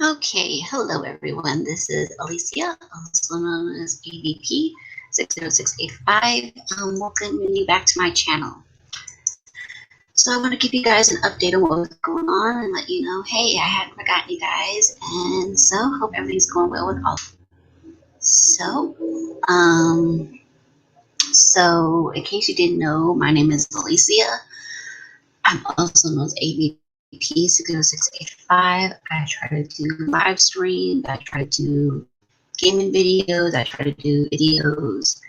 Okay, hello everyone. This is Alicia, also known as AVP 60685. Welcome you back to my channel. So I want to give you guys an update on what's going on and let you know, hey, I hadn't forgotten you guys, and so hope everything's going well with all. So, um, so in case you didn't know, my name is Alicia. I'm also known as AVP 60685. I try to do live streams. I try to do gaming videos. I try to do videos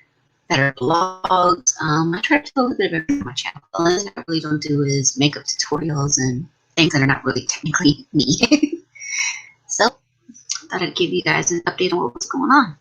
that are blogs. I try to do a little bit of everything on my channel. The only thing I really don't do is makeup tutorials and things that are not really technically me. So, I thought I'd give you guys an update on what's going on.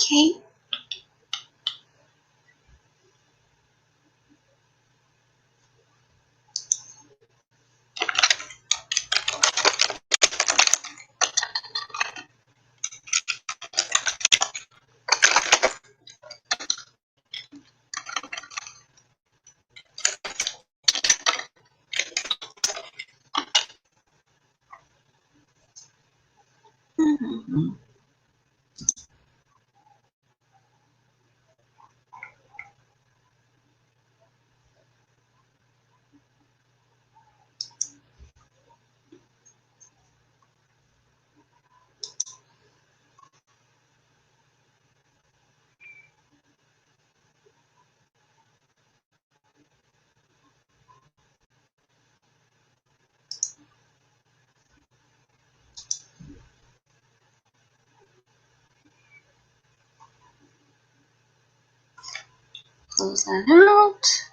Okay. Mm-hmm. Close that out.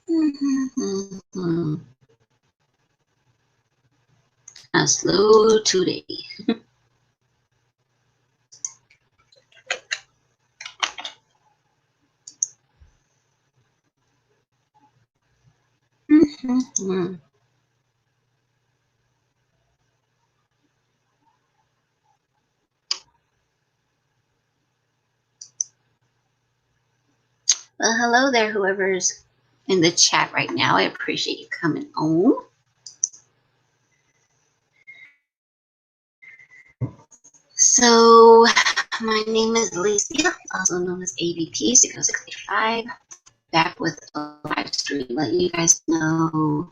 Mm-hmm. A slow today. Mm-hmm. Well, hello there, whoever's in the chat right now. I appreciate you coming on. So, my name is Alicia, also known as AVP 60685. back with a live stream, letting you guys know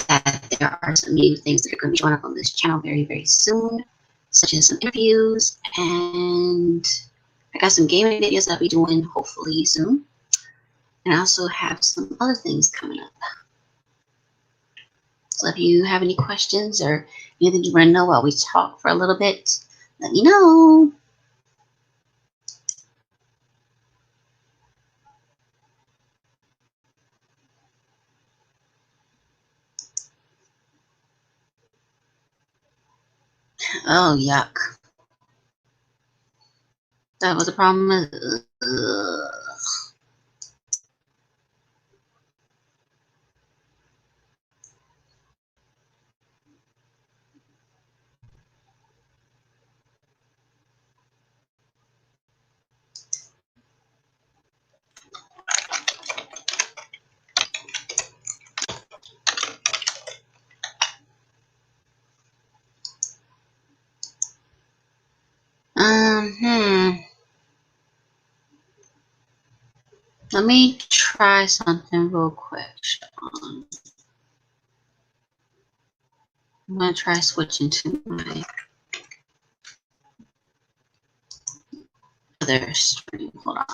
that there are some new things that are going to be showing up on this channel very, very soon, such as some interviews, and I got some gaming videos that I'll be doing hopefully soon. And I also have some other things coming up. So if you have any questions or anything you want to know while we talk for a little bit, let me know. Oh, yuck. That was a problem. Let me try something real quick, Sean. I'm going to try switching to my other stream. Hold on.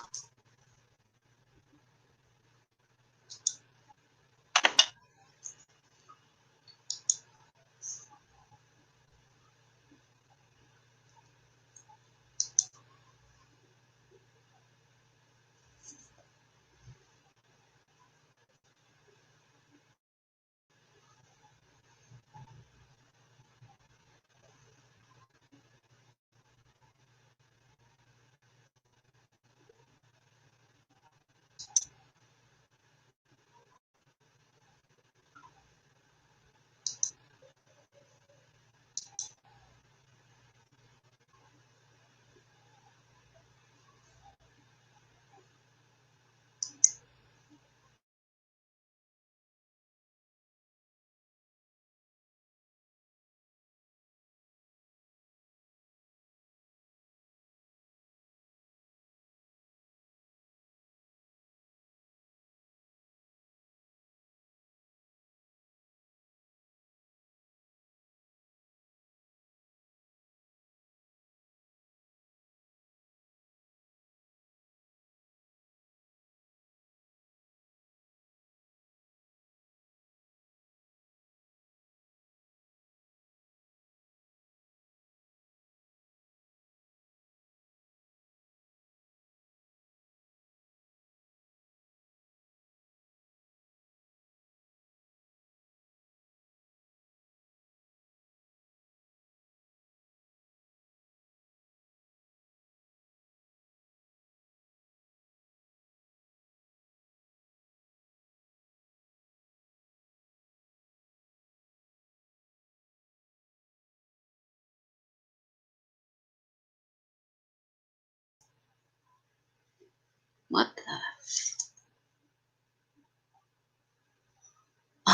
What the?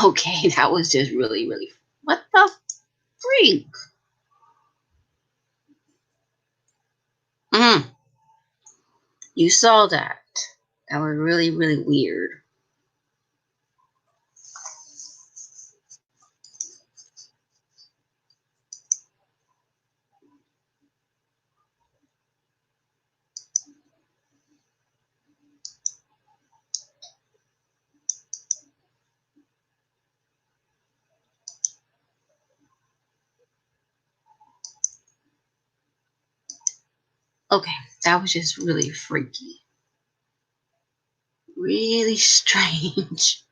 Okay, that was just really, really. What the freak? You saw that. That was really, really weird. Okay, that was just really freaky. Really strange.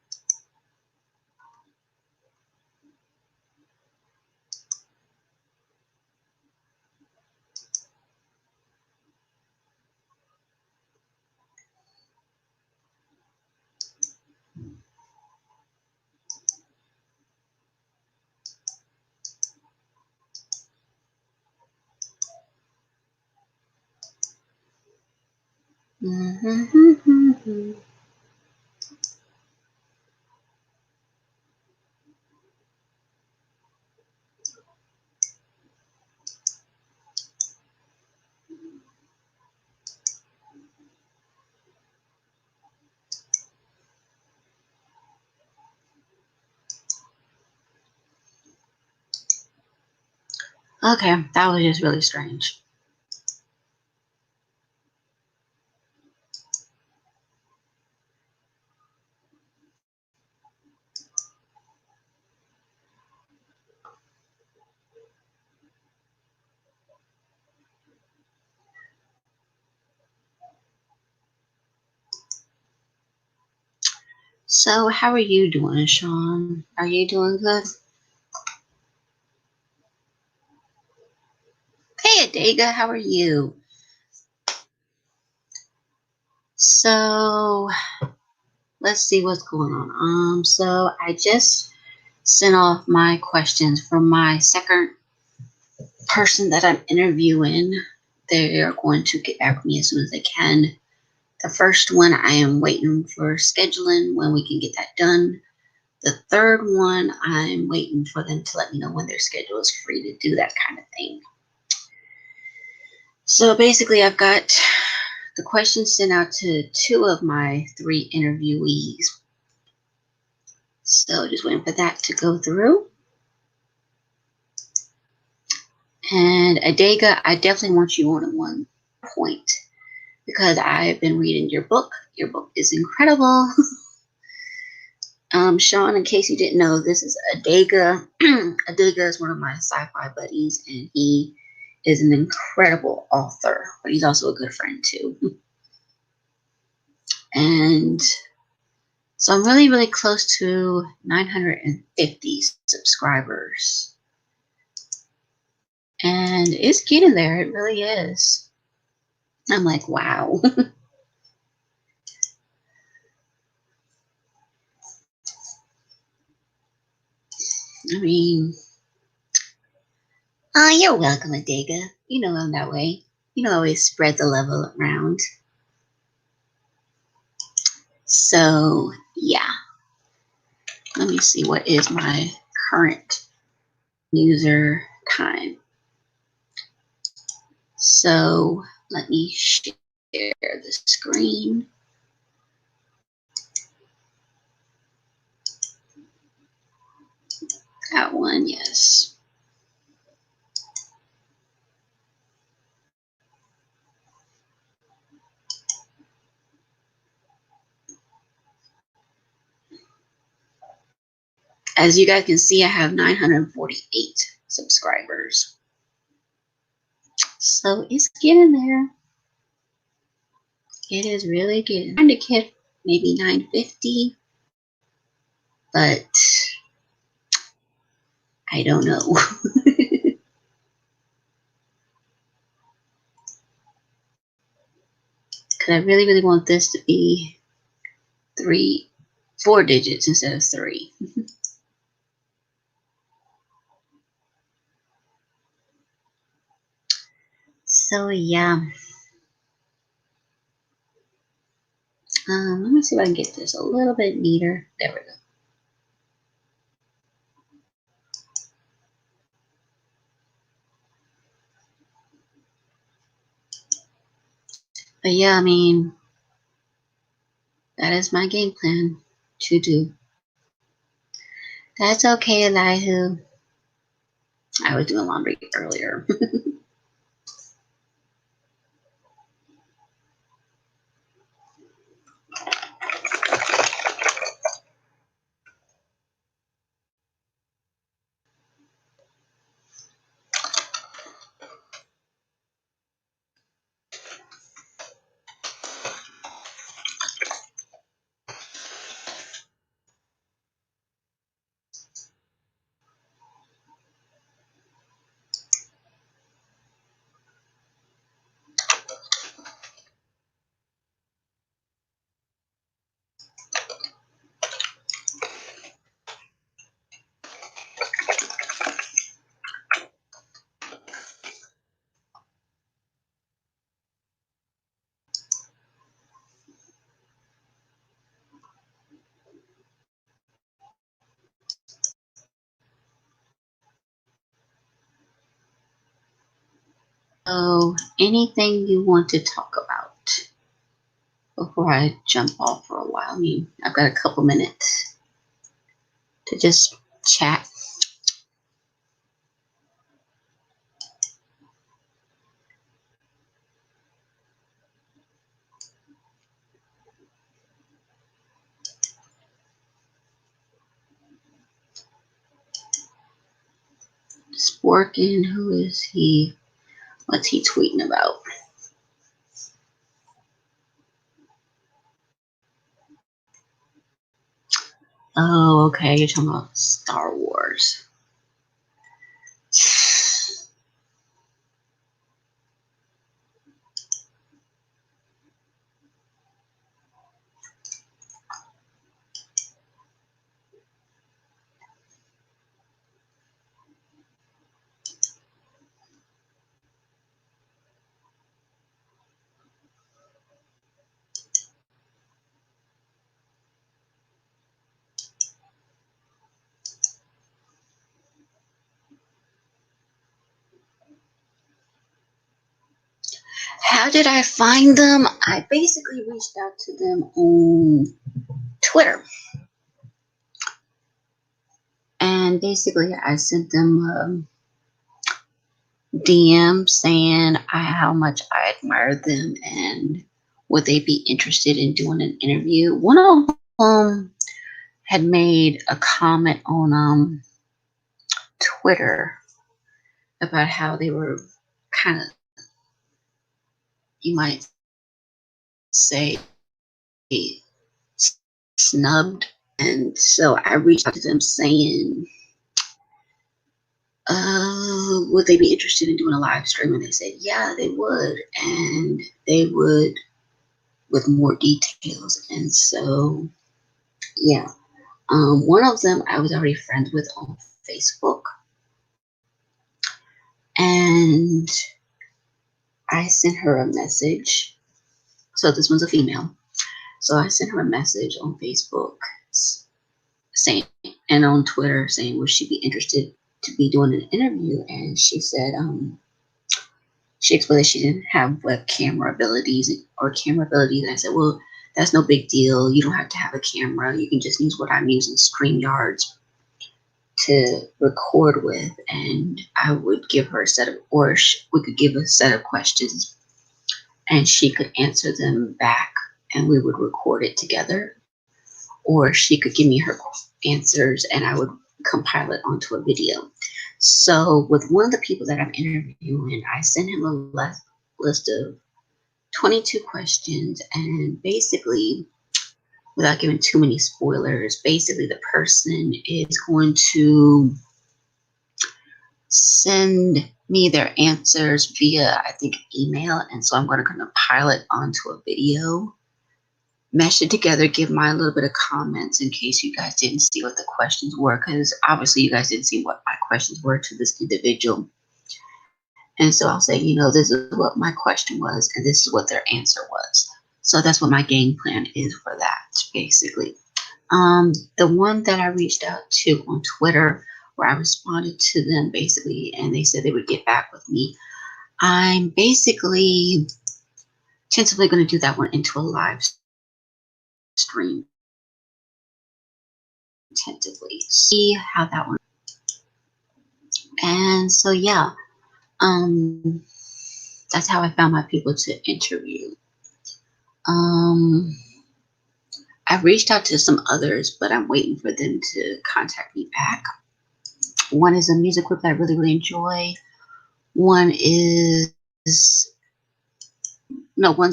Okay, that was just really strange. So, how are you doing, Sean? Are you doing good? Hey, Adega, how are you? So, let's see what's going on. So I just sent off my questions from my second person that I'm interviewing. They are going to get back with me as soon as they can. The first one, I am waiting for scheduling when we can get that done. The third one, I'm waiting for them to let me know when their schedule is free to do that kind of thing. So basically, I've got the questions sent out to two of my three interviewees. So just waiting for that to go through. And Adega, I definitely want you on one point because I've been reading your book. Your book is incredible. Sean, in case you didn't know, this is Adega. Adega is one of my sci-fi buddies, and he is an incredible author, but he's also a good friend too. And so I'm really, really close to 950 subscribers. And it's getting there. It really is. I'm like, wow. I mean, you're welcome, Adega. You know I'm that way. You know, I always spread the level around. So, yeah. Let me see what is my current user time. So, let me share the screen. That one, yes. As you guys can see, I have 948 subscribers. So it's getting there. It is really getting. I'm trying to get maybe 950, but I don't know. Because I really, really want this to be 4 digits instead of 3. So yeah. Let me see if I can get this a little bit neater. There we go. But yeah, I mean, that is my game plan to do. That's okay, Elihu. I was doing laundry earlier. So, anything you want to talk about before I jump off for a while? I mean, I've got a couple minutes to just chat. working. Who is he? What's he tweeting about? Oh, okay. You're talking about Star Wars. How did I find them? I basically reached out to them on Twitter. And basically, I sent them a DM saying how much I admired them and would they be interested in doing an interview. One of them had made a comment on Twitter about how they were kind of, you might say, snubbed. And so I reached out to them saying, would they be interested in doing a live stream? And they said, yeah, they would. And they would with more details. And so, yeah. One of them I was already friends with on Facebook. And I sent her a message. So this one's a female. So I sent her a message on Facebook saying, and on Twitter saying, would she be interested to be doing an interview? And she said, she explained that she didn't have web camera abilities or camera abilities. And I said, well, that's no big deal. You don't have to have a camera. You can just use what I'm using, StreamYards, to record with. And I would give her a set of, or we could give a set of questions and she could answer them back and we would record it together. Or she could give me her answers and I would compile it onto a video. So with one of the people that I'm interviewing, I sent him a list of 22 questions, and basically, without giving too many spoilers, basically the person is going to send me their answers via, I think, email. And so I'm going to compile it onto a video, mesh it together, give my little bit of comments in case you guys didn't see what the questions were, because obviously you guys didn't see what my questions were to this individual. And so I'll say, this is what my question was, and this is what their answer was. So that's what my game plan is for that, basically. The one that I reached out to on Twitter, where I responded to them basically, and they said they would get back with me. I'm basically tentatively going to do that one into a live stream. Tentatively see how that one. And so yeah, that's how I found my people to interview. I've reached out to some others, but I'm waiting for them to contact me back. One is a music group that I really, really enjoy. One's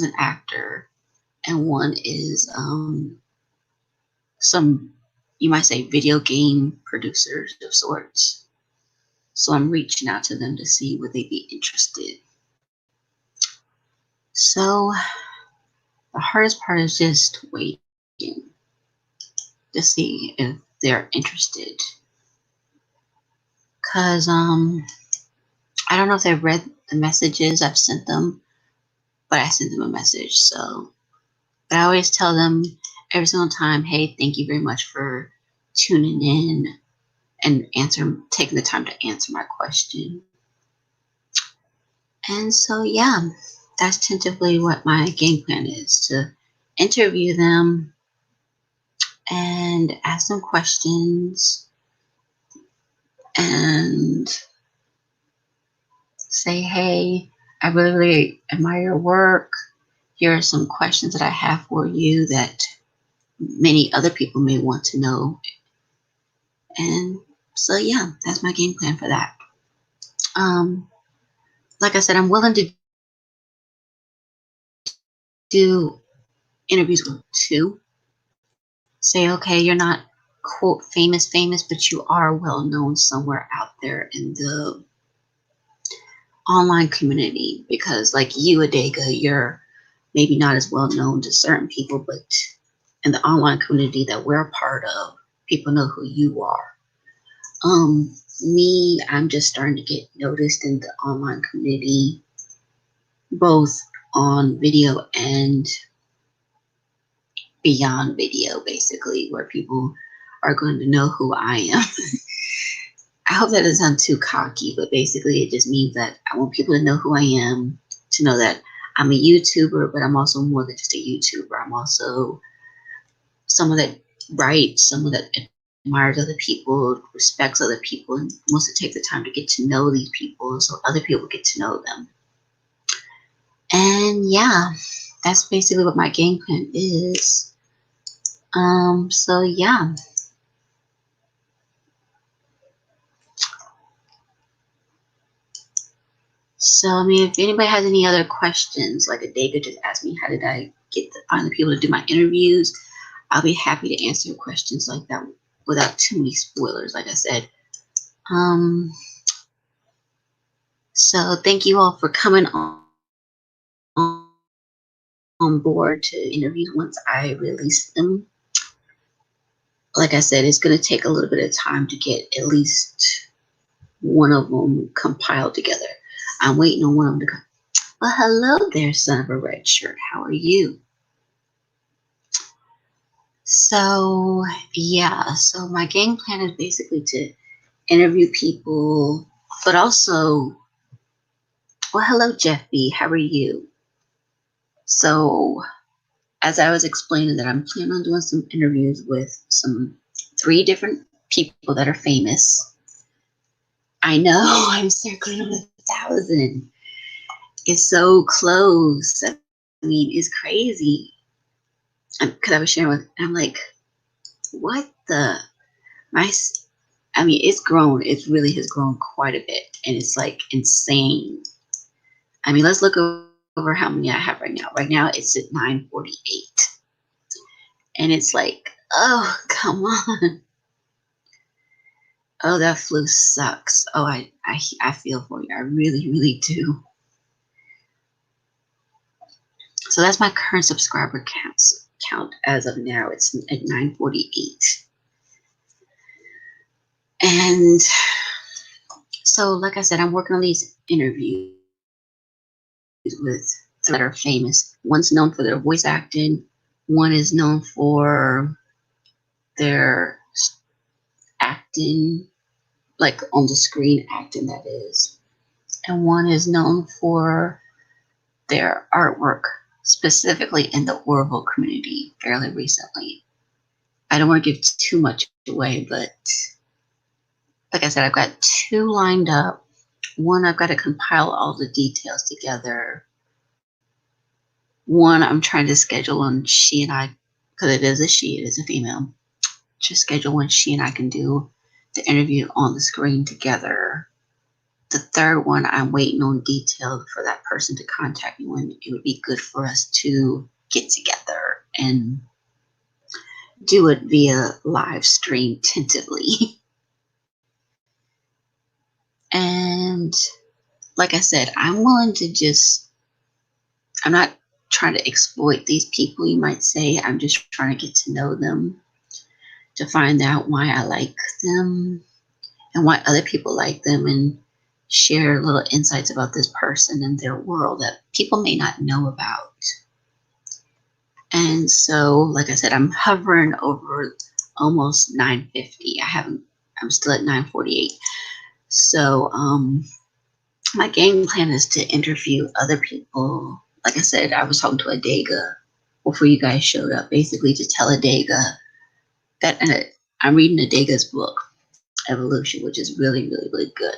an actor, and one is some, you might say, video game producers of sorts. So I'm reaching out to them to see would they be interested. So the hardest part is just waiting to see if they're interested. Because I don't know if they've read the messages I've sent them, but I sent them a message. So, but I always tell them every single time, hey, thank you very much for tuning in and taking the time to answer my question. And so, yeah, that's tentatively what my game plan is, to interview them and ask them questions and say, hey, I really, really admire your work. Here are some questions that I have for you that many other people may want to know. And so, yeah, that's my game plan for that. Like I said, I'm willing to do interviews with two. Say, okay, you're not quote famous, but you are well known somewhere out there in the online community, because like you, Adega, you're maybe not as well known to certain people, but in the online community that we're a part of, people know who you are. Me, I'm just starting to get noticed in the online community, both on video and beyond video, basically, where people are going to know who I am. I hope that doesn't sound too cocky, but basically it just means that I want people to know who I am, to know that I'm a YouTuber, but I'm also more than just a YouTuber. I'm also someone that writes, someone that admires other people, respects other people, and wants to take the time to get to know these people so other people get to know them. And yeah, that's basically what my game plan is. So yeah. So I mean, if anybody has any other questions, like Adega just asked me, how did I find the people to do my interviews? I'll be happy to answer questions like that without too many spoilers, like I said. So thank you all for coming on board to interviews once I release them. Like I said, it's going to take a little bit of time to get at least one of them compiled together. I'm waiting on one of them to come. Well, hello there, son of a red shirt. How are you? So, yeah, so my game plan is basically to interview people, but also, well, hello, Jeff B. How are you? So, as I was explaining, that I'm planning on doing some interviews with some 3 different people that are famous. I know, I'm circling on 1,000. It's so close. I mean, it's crazy. Because I was sharing with, I'm like, what the, my, I mean, it's grown. It really has grown quite a bit. And it's like insane. I mean, let's look over how many I have right now. Right now, it's at 948. And it's like, oh, come on. Oh, that flu sucks. Oh, I feel for you. I really, really do. So that's my current subscriber count as of now. It's at 948. And so, like I said, I'm working on these interviews with that are famous. One's known for their voice acting. One is known for their acting, like on the screen acting, that is. And one is known for their artwork, specifically in the Orville community fairly recently. I don't want to give too much away, but like I said, I've got 2 lined up. One, I've got to compile all the details together. One, I'm trying to schedule when she and I, because it is a female, to schedule when she and I can do the interview on the screen together. The third one, I'm waiting on details for that person to contact me when it would be good for us to get together and do it via live stream tentatively. And like I said, I'm willing to I'm not trying to exploit these people, you might say. I'm just trying to get to know them, to find out why I like them and why other people like them, and share little insights about this person and their world that people may not know about. And so, like I said, I'm hovering over almost 950. I'm still at 948. So, my game plan is to interview other people. Like I said, I was talking to Adega before you guys showed up, basically to tell Adega that I'm reading Adega's book, Evolution, which is really, really, really good.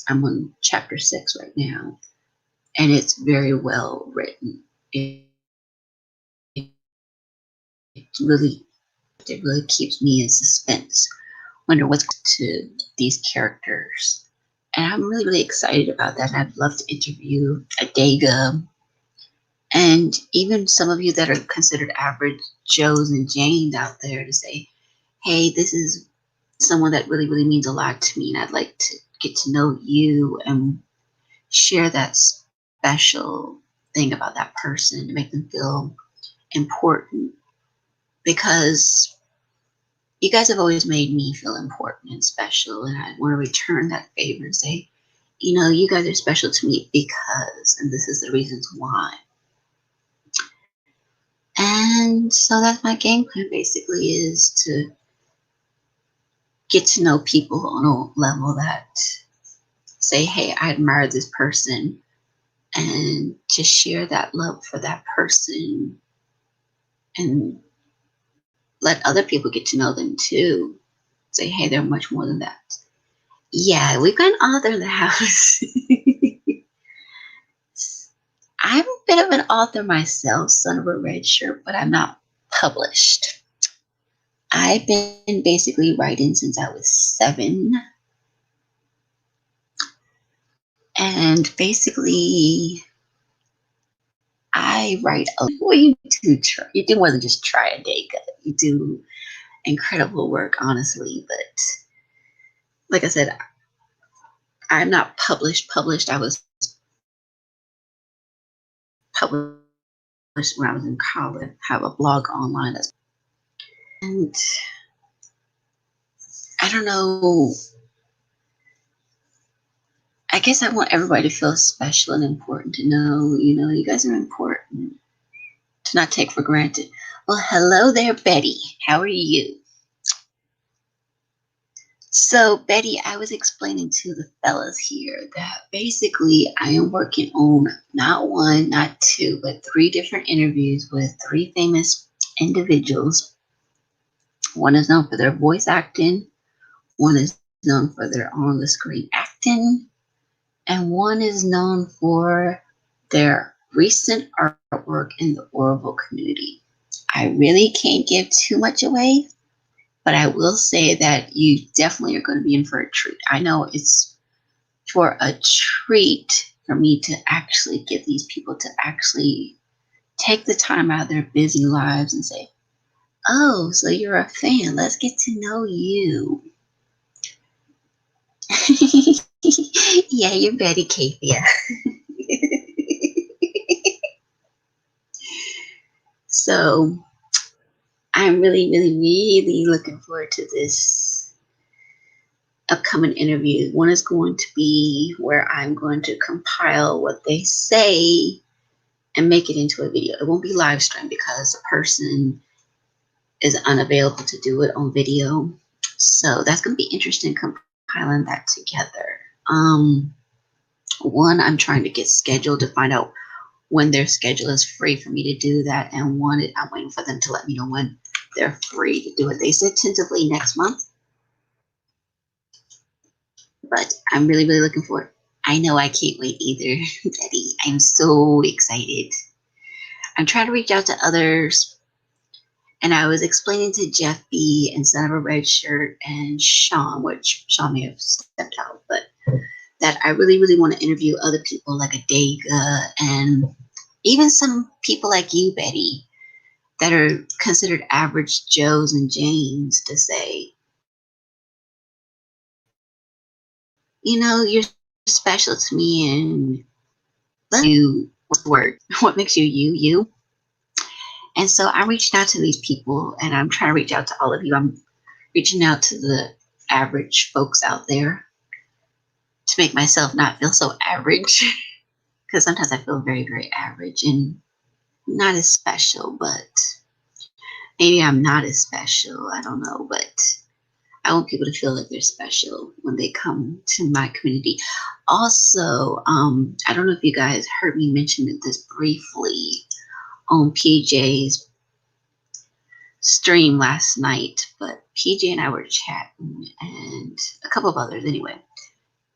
I'm on chapter 6 right now, and it's very well written. It really, it really keeps me in suspense. Wonder what's to these characters. And I'm really, really excited about that. And I'd love to interview Adega and even some of you that are considered average Joes and Janes out there to say, hey, this is someone that really, really means a lot to me. And I'd like to get to know you and share that special thing about that person to make them feel important. Because you guys have always made me feel important and special. And I want to return that favor and say, you know, you guys are special to me because, and this is the reasons why. And so that's my game plan basically, is to get to know people on a level that say, hey, I admire this person, and to share that love for that person and let other people get to know them too. Say, hey, they're much more than that. Yeah, we've got an author in the house. I'm a bit of an author myself, son of a red shirt, but I'm not published. I've been basically writing since I was 7. And basically, I write. Well, you do try. You do more than just try a day. You do incredible work, honestly. But like I said, I'm not published. I was published when I was in college. Have a blog online, and I don't know. I guess I want everybody to feel special and important, to know, you know, you guys are important, to not take for granted. Well, hello there, Betty. How are you? So, Betty, I was explaining to the fellas here that basically I am working on not 1, not 2, but 3 different interviews with 3 famous individuals. One is known for their voice acting, one is known for their on the screen acting, and one is known for their recent artwork in the Orville community. I really can't give too much away, but I will say that you definitely are going to be in for a treat. I know it's for a treat for me to actually get these people to actually take the time out of their busy lives and say, oh, so you're a fan. Let's get to know you. Yeah, you're Betty Kathia. So I'm really, really, really looking forward to this upcoming interview. One is going to be where I'm going to compile what they say and make it into a video. It won't be live streamed because the person is unavailable to do it on video. So that's going to be interesting, compiling that together. One, I'm trying to get scheduled to find out when their schedule is free for me to do that, and one, I'm waiting for them to let me know when they're free to do it. They said tentatively next month, but I'm really, really looking forward. I know I can't wait either, Betty. I'm so excited. I'm trying to reach out to others, and I was explaining to Jeff B and Son of a Red Shirt and Sean, which Sean may have stepped out, but that I really, really want to interview other people like Adega and even some people like you, Betty, that are considered average Joes and Janes, to say, you know, you're special to me, and let you word what makes you you, you. And so I'm reaching out to these people, and I'm trying to reach out to all of you. I'm reaching out to the average folks out there to make myself not feel so average, because sometimes I feel very, very average and not as special, but maybe I'm not as special. I don't know, but I want people to feel like they're special when they come to my community. Also, I don't know if you guys heard me mention this briefly on PJ's stream last night, but PJ and I were chatting, and a couple of others anyway.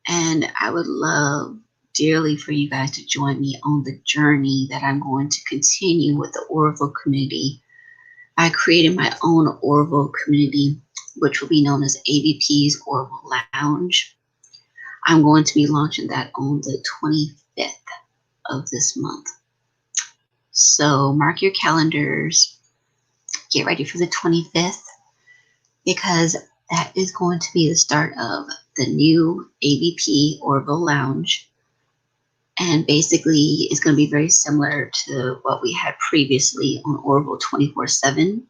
And I would love dearly for you guys to join me on the journey that I'm going to continue with the Orville community. I created my own Orville community, which will be known as AVP's Orville Lounge. I'm going to be launching that on the 25th of this month. So mark your calendars, get ready for the 25th, because that is going to be the start of the new AVP Orville Lounge. And basically, it's going to be very similar to what we had previously on Orville 24/7.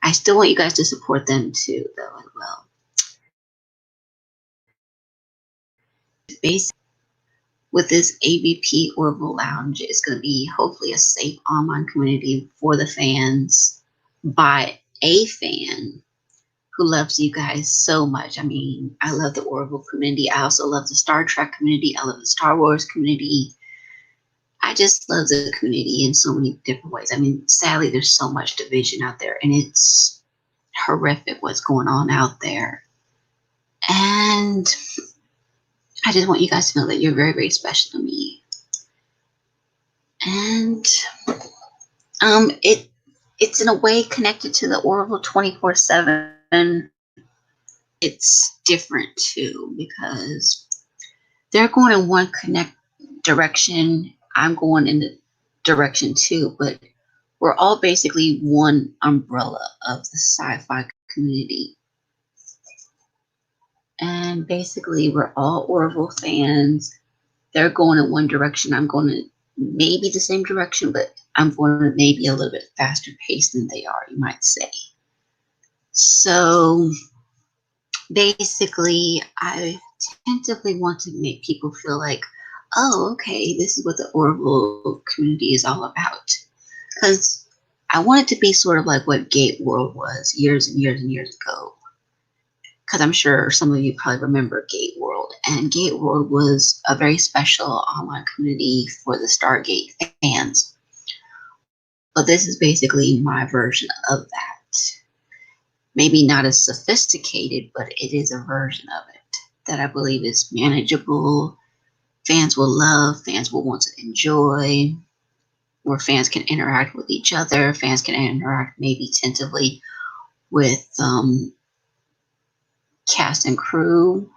I still want you guys to support them too, though, as well. Basically, with this AVP Orville Lounge, it's going to be hopefully a safe online community for the fans by a fan who loves you guys so much. I mean, I love the Orville community. I also love the Star Trek community. I love the Star Wars community. I just love the community in so many different ways. I mean, sadly, there's so much division out there, and it's horrific what's going on out there. And I just want you guys to know that you're very, very special to me. And it's in a way connected to the Orville 24/7. It's different too, because they're going in one connect direction. I'm going in the direction too, but we're all basically one umbrella of the sci-fi community. And basically, we're all Orville fans. They're going in one direction. I'm going in maybe the same direction, but I'm going maybe a little bit faster pace than they are, you might say. So basically, I tentatively want to make people feel like, oh, okay, this is what the Orville community is all about. Because I want it to be sort of like what Gate World was years and years and years ago. Because I'm sure some of you probably remember Gate World. And Gate World was a very special online community for the Stargate fans. But this is basically my version of that. Maybe not as sophisticated, but it is a version of it that I believe is manageable. Fans will love, fans will want to enjoy, where fans can interact with each other, fans can interact maybe tentatively with cast and crew,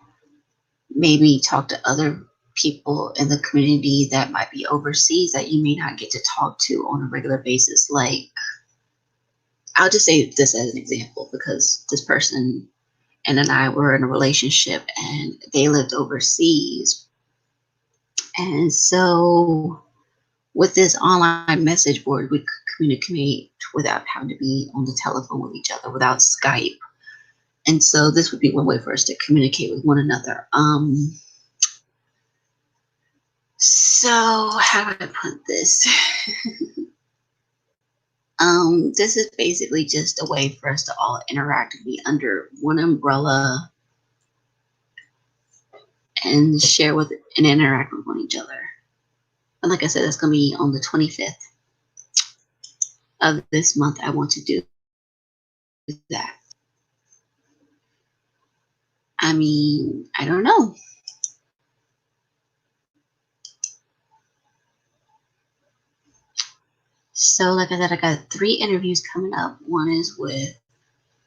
maybe talk to other people in the community that might be overseas that you may not get to talk to on a regular basis. Like, I'll just say this as an example, because this person and I were in a relationship and they lived overseas. And so with this online message board, we could communicate without having to be on the telephone with each other, without Skype. And so this would be one way for us to communicate with one another. So how do I put this? This is basically just a way for us to all interact and be under one umbrella and share with and interact with one each other. And like I said, that's going to be on the 25th of this month. I want to do that. I mean, I don't know. So like I said, I got 3 interviews coming up. One is with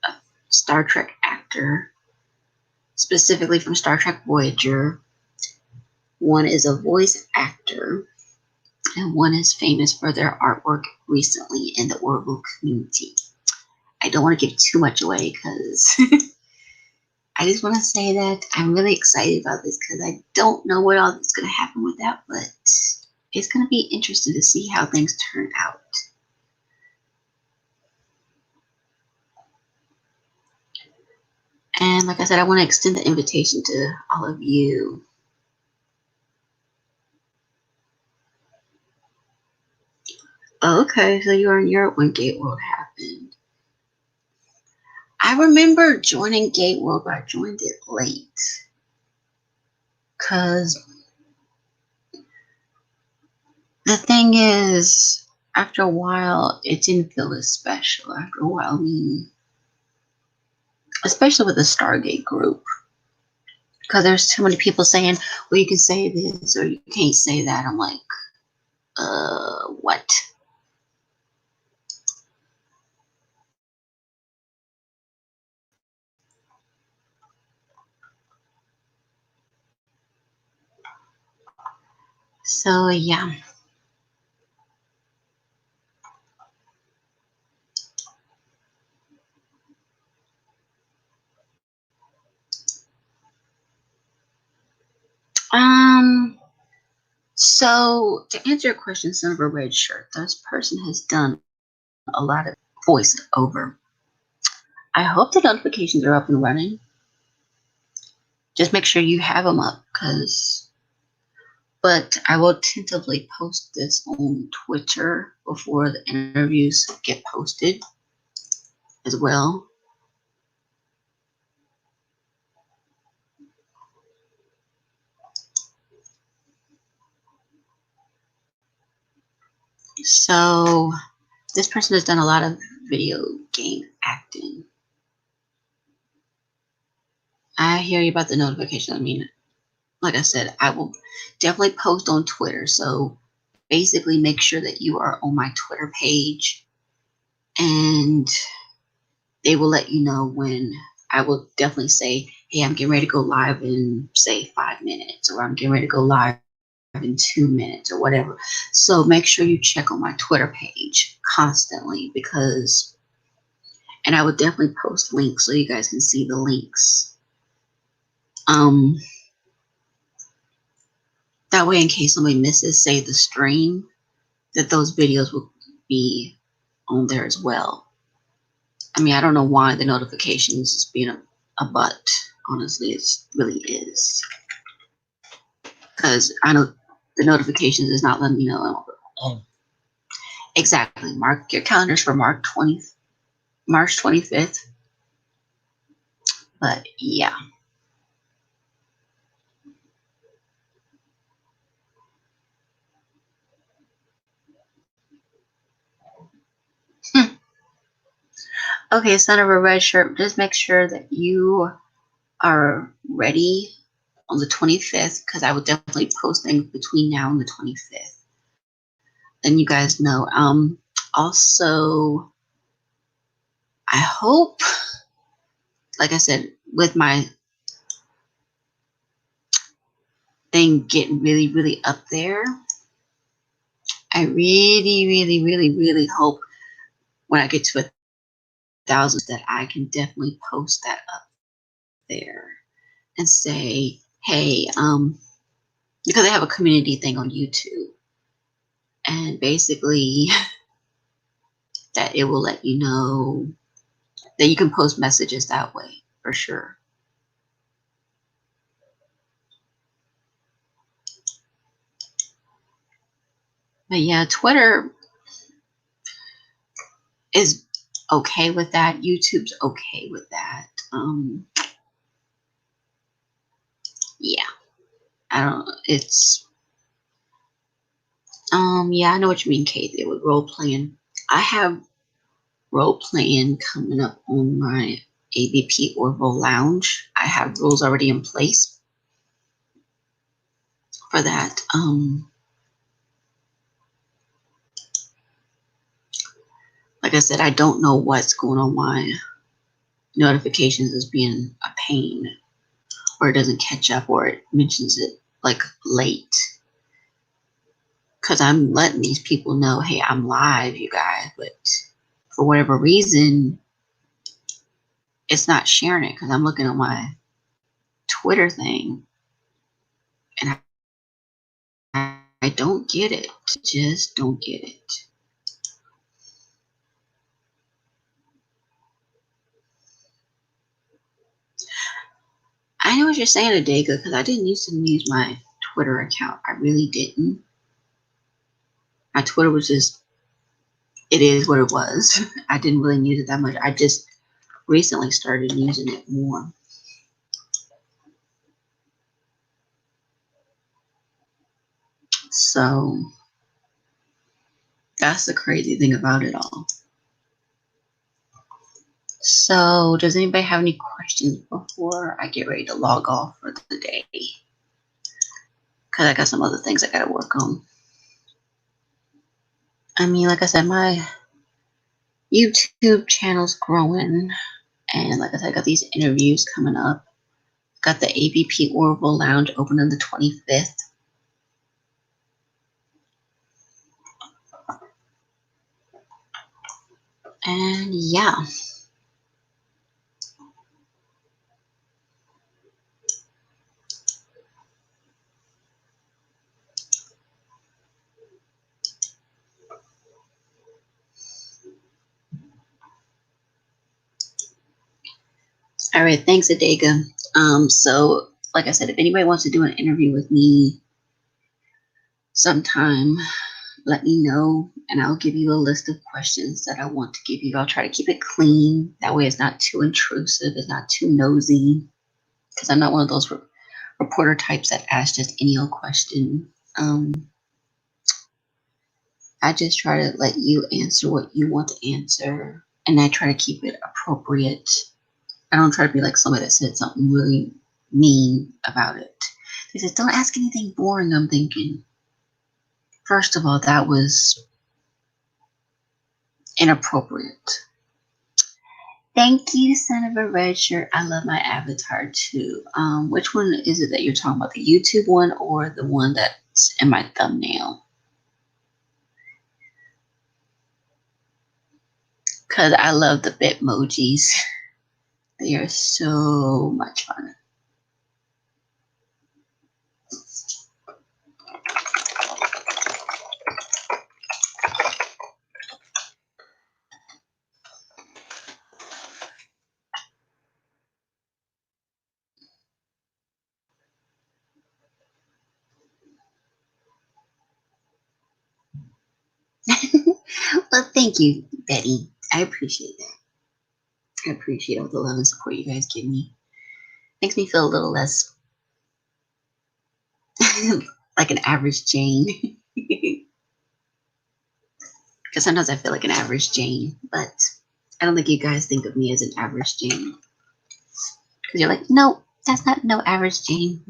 a Star Trek actor, specifically from Star Trek Voyager. One is a voice actor, and one is famous for their artwork recently in the Orville community. I don't want to give too much away because I just want to say that I'm really excited about this, because I don't know what all is going to happen with that, but it's going to be interesting to see how things turn out. And like I said, I want to extend the invitation to all of you. Okay, so you were in Europe when Gate World happened. I remember joining Gate World, but I joined it late. Because the thing is, after a while, it didn't feel as special. After a while, I mean, especially with the Stargate group. Because there's too many people saying, well, you can say this or you can't say that. I'm like, what? So yeah. So to answer your question, son of a red shirt, this person has done a lot of voice over. I hope the notifications are up and running. Just make sure you have them up, but I will tentatively post this on Twitter before the interviews get posted as well. So this person has done a lot of video game acting. I hear you about the notification. I mean, like I said, I will definitely post on Twitter. So basically make sure that you are on my Twitter page, and they will let you know when. I will definitely say, hey, I'm getting ready to go live in, say, 5 minutes, or I'm getting ready to go live in 2 minutes, or whatever. So make sure you check on my Twitter page constantly, and I would definitely post links so you guys can see the links. That way, in case somebody misses, say, the stream, that those videos will be on there as well. I mean, I don't know why the notifications is being a butt. Honestly, it really is. Because I know the notifications is not letting me know. Exactly. Mark your calendars for March 25th. But yeah. Okay, son of a red shirt, just make sure that you are ready on the 25th, because I will definitely post things between now and the 25th. Then you guys know. Also, I hope, like I said, with my thing getting really, really up there, I really, really, really, really hope when I get to 1,000 that I can definitely post that up there and say, hey, because I have a community thing on YouTube, and basically that it will let you know that you can post messages that way for sure. But yeah, Twitter is okay with that. YouTube's okay with that. Yeah, I don't. It's yeah, I know what you mean, Kate. It was role playing. I have role playing coming up on my ABP Orville Lounge. I have rules already in place for that. Like I said, I don't know what's going on. My notifications is being a pain, or it doesn't catch up, or it mentions it like late. Because I'm letting these people know, hey, I'm live, you guys, but for whatever reason, it's not sharing it, because I'm looking at my Twitter thing and I don't get it. Just don't get it. I know what you're saying, Adega, because I didn't used to use my Twitter account. I really didn't. My Twitter was just, it is what it was. I didn't really use it that much. I just recently started using it more. So that's the crazy thing about it all. So does anybody have any questions before I get ready to log off for the day? Because I got some other things I got to work on. I mean, like I said, my YouTube channel's growing. And like I said, I got these interviews coming up. Got the ABP Orville Lounge open on the 25th. And yeah. All right, thanks, Adega. So like I said, if anybody wants to do an interview with me sometime, let me know and I'll give you a list of questions that I want to give you. I'll try to keep it clean. That way it's not too intrusive, it's not too nosy. Because I'm not one of those reporter types that ask just any old question. I just try to let you answer what you want to answer, and I try to keep it appropriate. I don't try to be like somebody that said something really mean about it. They said, don't ask anything boring. I'm thinking, first of all, that was inappropriate. Thank you, son of a red shirt. I love my avatar too. Which one is it that you're talking about? The YouTube one or the one that's in my thumbnail? Because I love the Bitmojis. They are so much fun. Well, thank you, Betty. I appreciate that. I appreciate all the love and support you guys give me. Makes me feel a little less like an average Jane. Because sometimes I feel like an average Jane, but I don't think you guys think of me as an average Jane. Because you're like, no, that's not no average Jane.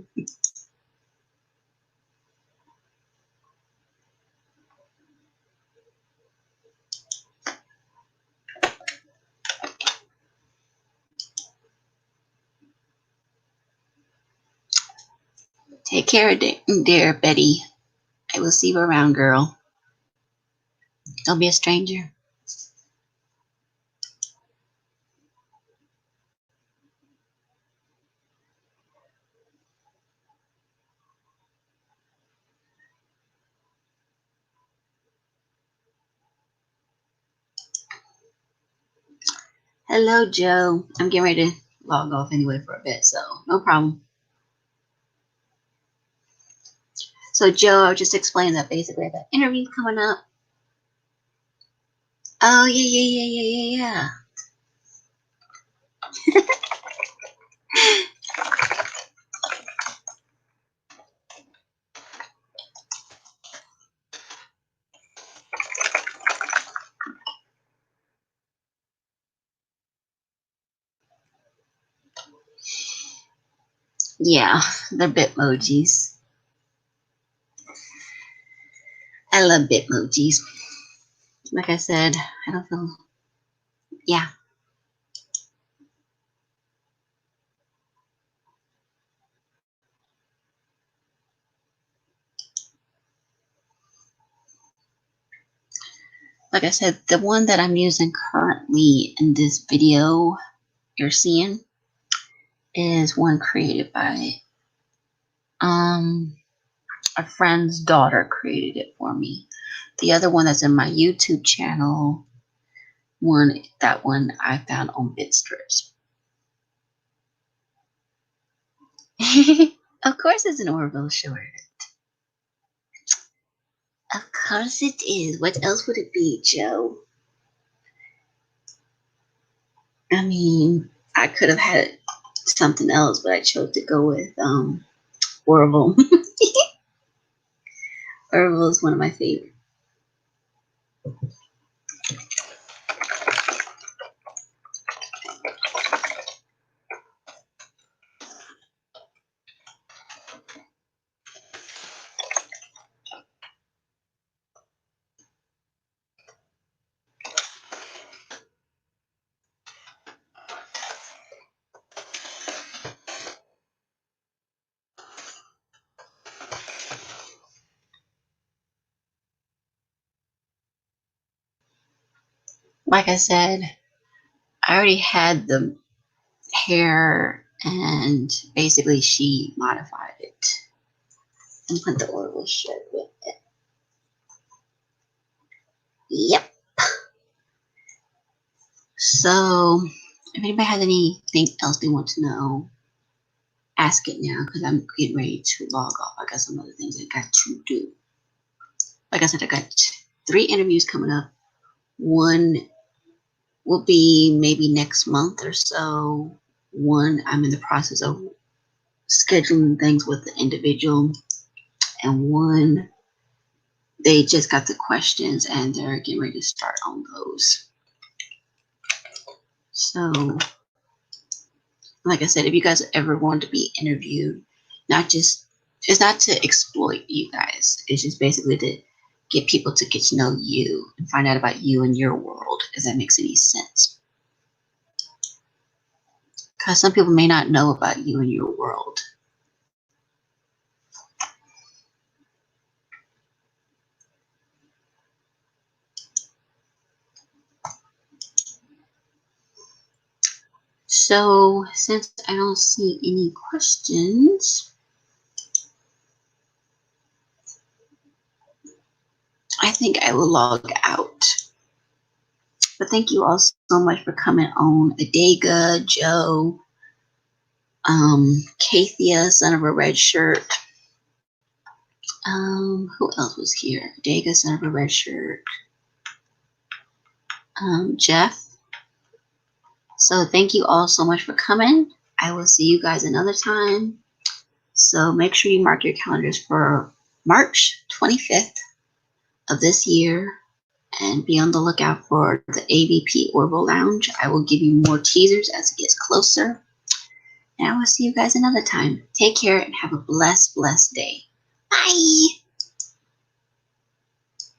Take care, dear Betty. I will see you around, girl. Don't be a stranger. Hello, Joe. I'm getting ready to log off anyway for a bit, so no problem. So, Joe, I was just explaining that basically I got interview coming up. Oh, yeah. Yeah, they're Bitmojis. I love Bitmojis. Like I said, I don't feel, yeah. Like I said, the one that I'm using currently in this video you're seeing is one created by a friend's daughter created it for me. The other one that's in my YouTube channel, that one I found on Bitstrips. Of course it's an Orville short. Of course it is. What else would it be, Joe? I mean, I could have had something else, but I chose to go with Orville. Orville is one of my favorites. Like I said, I already had the hair, and basically she modified it and put the Oracle shirt with it. Yep. So if anybody has anything else they want to know, ask it now, because I'm getting ready to log off. I got some other things I got to do. Like I said, I got 3 interviews coming up. One will be maybe next month or so. One, I'm in the process of scheduling things with the individual. And one, they just got the questions and they're getting ready to start on those. So, like I said, if you guys ever want to be interviewed, it's not to exploit you guys. It's just basically to get people to get to know you and find out about you and your world, if that makes any sense. Because some people may not know about you and your world. So, since I don't see any questions, I think I will log out. But thank you all so much for coming on. Adega, Joe, Kathia, son of a red shirt. Who else was here? Adega, son of a red shirt. Jeff. So thank you all so much for coming. I will see you guys another time. So make sure you mark your calendars for March 25th of this year, and be on the lookout for the AVP Orbital Lounge. I will give you more teasers as it gets closer. And I will see you guys another time. Take care and have a blessed day. Bye.